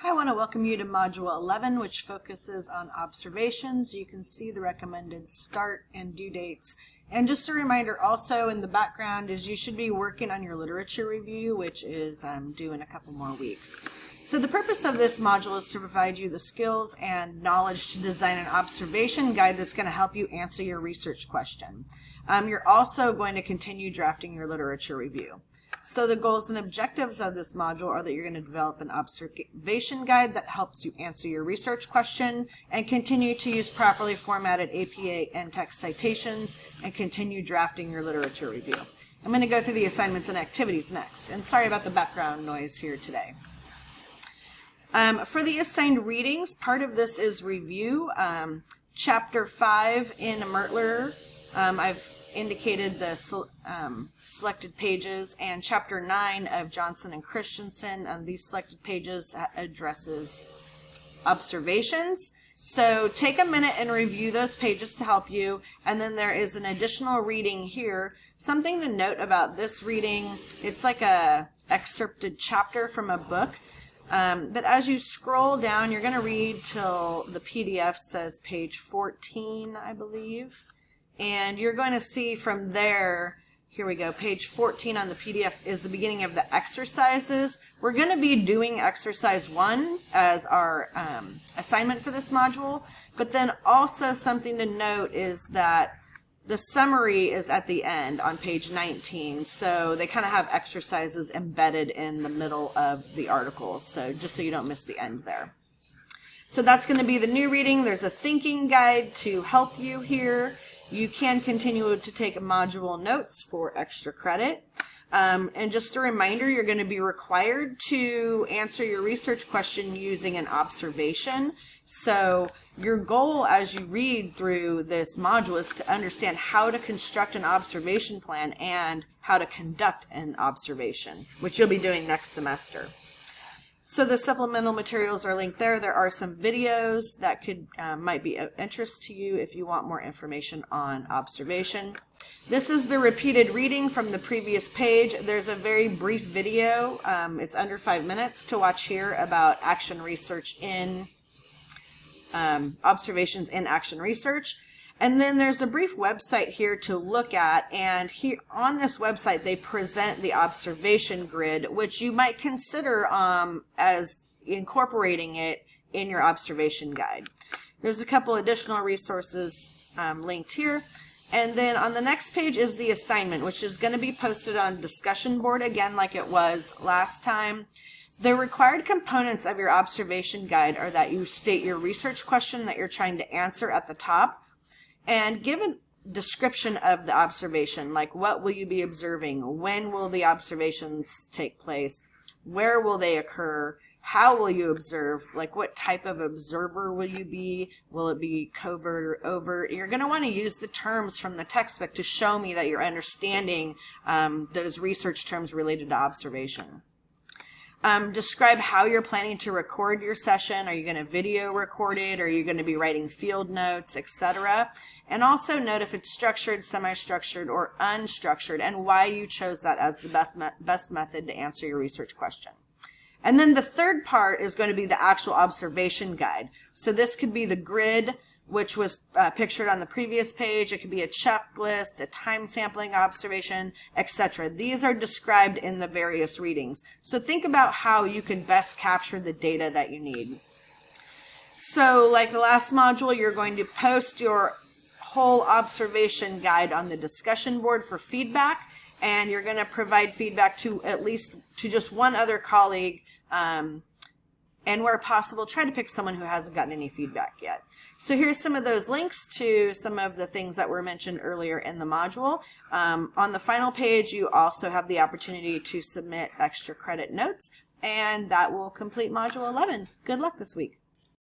I want to welcome you to Module 11, which focuses on observations. You can see the recommended start and due dates. And just a reminder also in the background is you should be working on your literature review, which is due in a couple more weeks. So the purpose of this module is to provide you the skills and knowledge to design an observation guide that's going to help you answer your research question. You're also going to continue drafting your literature review. So the goals and objectives of this module are that you're going to develop an observation guide that helps you answer your research question and continue to use properly formatted APA and text citations and continue drafting your literature review. I'm going to go through the assignments and activities next. And sorry about the background noise here today. For the assigned readings, part of this is review. Chapter 5 in Mertler, I've indicated the selected pages, and Chapter 9 of Johnson and Christensen, these selected pages addresses observations. So take a minute and review those pages to help you, and then there is an additional reading here. Something to note about this reading, it's like a excerpted chapter from a book. But as you scroll down, you're going to read till the PDF says page 14, I believe. And you're going to see from there, here we go, page 14 on the PDF is the beginning of the exercises. We're going to be doing exercise 1 as our assignment for this module. But then also something to note is that the summary is at the end on page 19, so they kind of have exercises embedded in the middle of the article, so just so you don't miss the end there. So that's going to be the new reading. There's a thinking guide to help you here. You can continue to take module notes for extra credit. And just a reminder, you're going to be required to answer your research question using an observation. So your goal as you read through this module is to understand how to construct an observation plan and how to conduct an observation, which you'll be doing next semester. So the supplemental materials are linked there. There are some videos that could might be of interest to you if you want more information on observation. This is the repeated reading from the previous page. There's a very brief video. It's under 5 minutes to watch here about action research in observations in action research. And then there's a brief website here to look at, and here on this website they present the observation grid, which you might consider as incorporating it in your observation guide. There's a couple additional resources linked here. And then on the next page is the assignment, which is going to be posted on discussion board again like it was last time. The required components of your observation guide are that you state your research question that you're trying to answer at the top, and give a description of the observation, like what will you be observing, when will the observations take place, where will they occur, how will you observe, like what type of observer will you be, will it be covert or overt. You're going to want to use the terms from the textbook to show me that you're understanding those research terms related to observation. Describe how you're planning to record your session. Are you going to video record it? Are you going to be writing field notes, etc.? And also note if it's structured, semi-structured, or unstructured, and why you chose that as the best method to answer your research question. And then the third part is going to be the actual observation guide. So this could be the grid, which was pictured on the previous page. It could be a checklist, a time sampling observation, etc. These are described in the various readings. So think about how you can best capture the data that you need. So like the last module, you're going to post your whole observation guide on the discussion board for feedback, and you're going to provide feedback to at least to just one other colleague, and where possible, try to pick someone who hasn't gotten any feedback yet. So here's some of those links to some of the things that were mentioned earlier in the module. On the final page, you also have the opportunity to submit extra credit notes, and that will complete Module 11. Good luck this week.